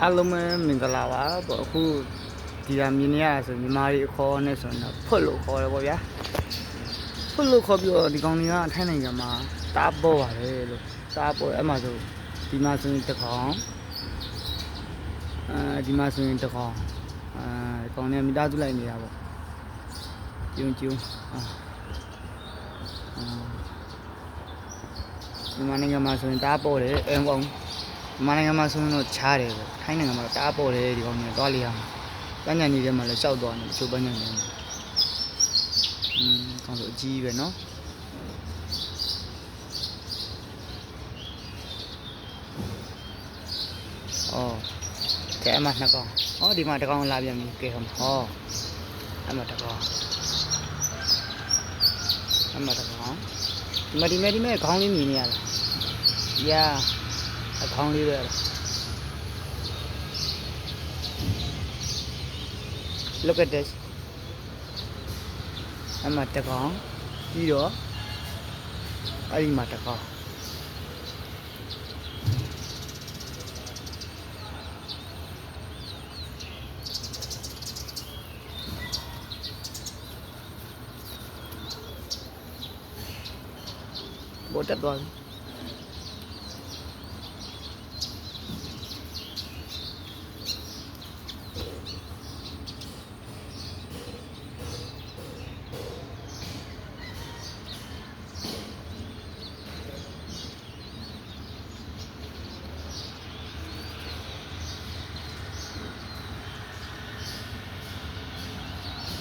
အားလုံးပဲမင်္ဂလာပါပေါ့အခုဒီကမြင်နေရဆိုညီမလေးခေါ်နေဆိုတော့ဖွတ်လို့ခေါ်တယ်ပေါ့ဗျာဖွတ်လို့ခေါ်ပြီးတော့ဒီကောင်တွေကထိုင်းနိုင်ငံမှာတားပေါ်ပါတယ်လို့တားပေါ်အဲ့မှာဆိုဒီမှာဆိုရင်တစ်ကောင်ဒီမှာဆိုရင်တစ်ကောင်ကောင်နဲ့မိသားစုလိုက်နေတာပေါ့ကျုံမြန်မာနိုင်ငံမှာဆိုရင်တားပေါ်တယ်အဲ့ကောင်မြန်မာနိုင်ငံမှာဆိုရင်တော့ချားတယ်ပဲထိုင်းနိုင်ငံမှာတားပေါ်တယ်ဒီကောင်တွေတွားလေးရမှာပန်းညံနေထဲမှာလည်းရှောက်သွားနေချိုးပန်းညံနေကောင်းဆိုအကြီးပဲနော်ကဲအမနှစ်ကောင်ဒီမှာတစ်ကောင်လာပြန်ပြီကဲဟောအမတစ်ကောင်ဒီမဲ့ခေါင်းလေးမြင်နေရလားယာအခေါင်းလေးပဲLook at this အမတစ်ကောင်ပြီးတော့အဲ့ဒီမှာတစ်ကောင်ဘောတက်သွားပြီ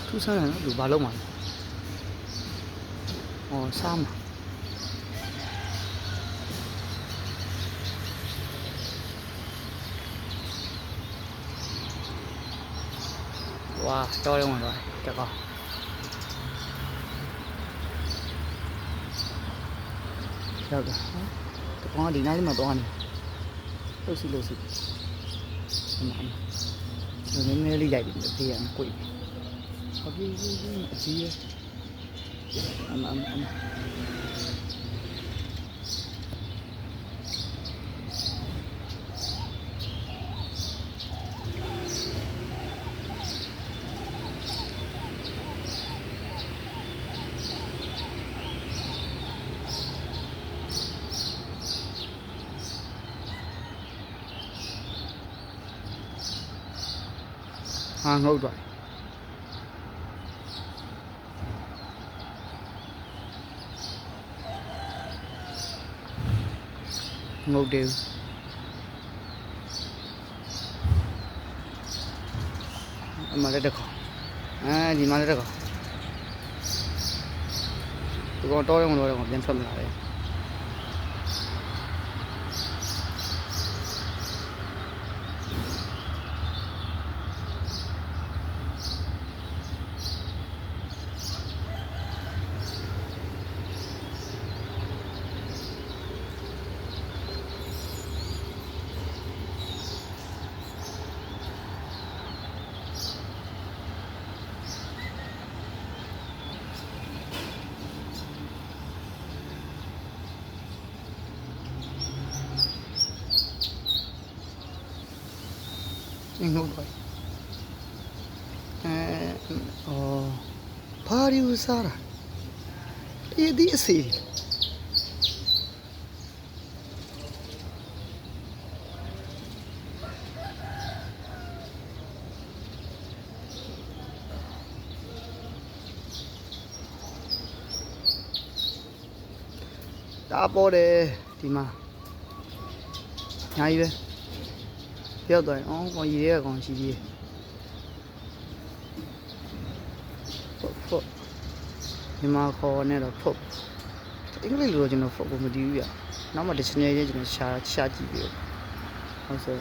ထူးဆန်းတယ်နော်သူဘာလုပ်မှာလဲစားမှာဝါတော်ရုံတော့တကောရောက်တာတကောဒီနားလေးမှာတော့နေလို့စီအမနည်းနည်းလေးလိုက်ပြီးဖေးရအောင်ကိုယ်ဟုတ်ပြီအကြီးရဲ့အမငုတ်သွားငုတ်တယ်အမလည်းတကောဒီမှာလည်းတကောဒီကောင်တော့ရုံတော့ပြန်ထွက်မလာတယ်ငုတ်သွားဘာရီဥစားတာဒီအစီတာပေါ်တယ်ဒီမှာညာကြီးပဲပြောက်သွားရင်ကောင်ရေရဲကောင်ရှိသေးတယ်ဖုတ်ဒီမှာခေါ်နေတော့ဖုတ်အင်္ဂလိပ်လိုတော့ကျွန်တော်ဖုတ်ကိုမတည်ဘူးပြနောက်မှ dictionary ရေးကျွန်တော်ရှာကြည့်ပြီးဟုတ်ဆို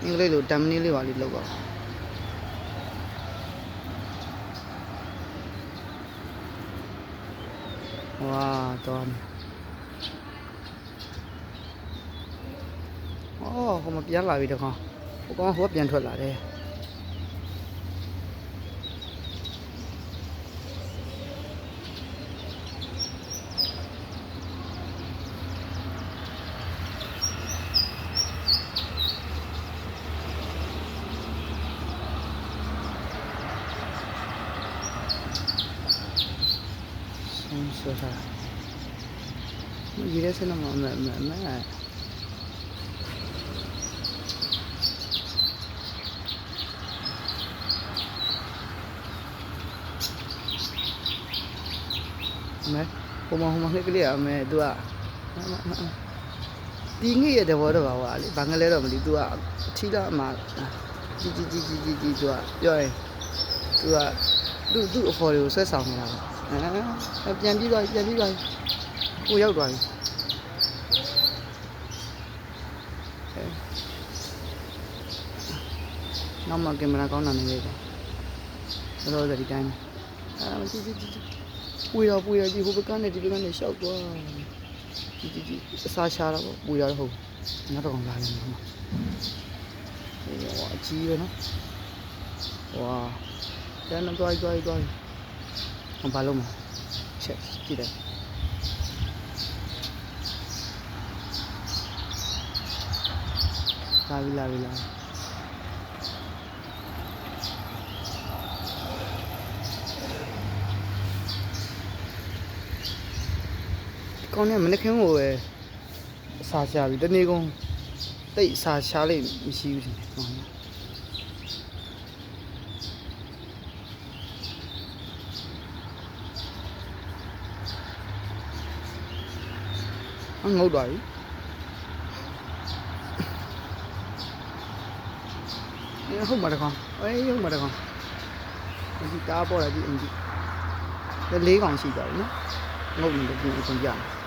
အင်္ဂလိပ်လိုတမ်နီလေးပါလေးလောက်ပါဝါတော့ဟိုမှာပြန်လာပြီတခေါဟိုကောင်ဟိုပြန်ထွက်လာတယ် ဆွဲထားတာရေထဲဆက်တော့အမဲဟိုမှာခက်ကလေးအမဲသူကဒီငိရဲ့တဘောတော့ပါကွာလေဘာငလဲတော့မလီသူကအထီးလာအမကြီးသူကပြောရင်သူ့အဖော်တွေကိုဆွဲဆောင်နေတာပြန်ပြီးသွားကိုရောက်သွားပြီနောက်မှကင်မရာကောင်းတာနေလေတော့ဒီတိုင်းကြည့်ပူရကြီးဟိုဘက်ကနေဒီဘက်ကနေရှောက်သွားကြည့်အစားရှာတော့ပူရတော့ဟုတ်နောက်တော့လာနေမှာဟိုအကြီးပဲနော်ဝါကျန်တော့တွားဘာလို့မချက်ကြည့်တယ်လာပြီကောင်းနေမနေ့ကဟိုစာရှာပြီတနေ့ကုန်တိတ်စာရှာလိမ့်မရှိဘူးဒီကောင်းငုတ်သွားပြီဟုတ်မှာတကောင်ဟုတ်မှာတကောင်ဒီတားပေါ်လာဒီအင်ဂျီ၄កောင်ရှိသွားပြီနော်ငုတ်နေတယ်ပြင်အကုန်ကြ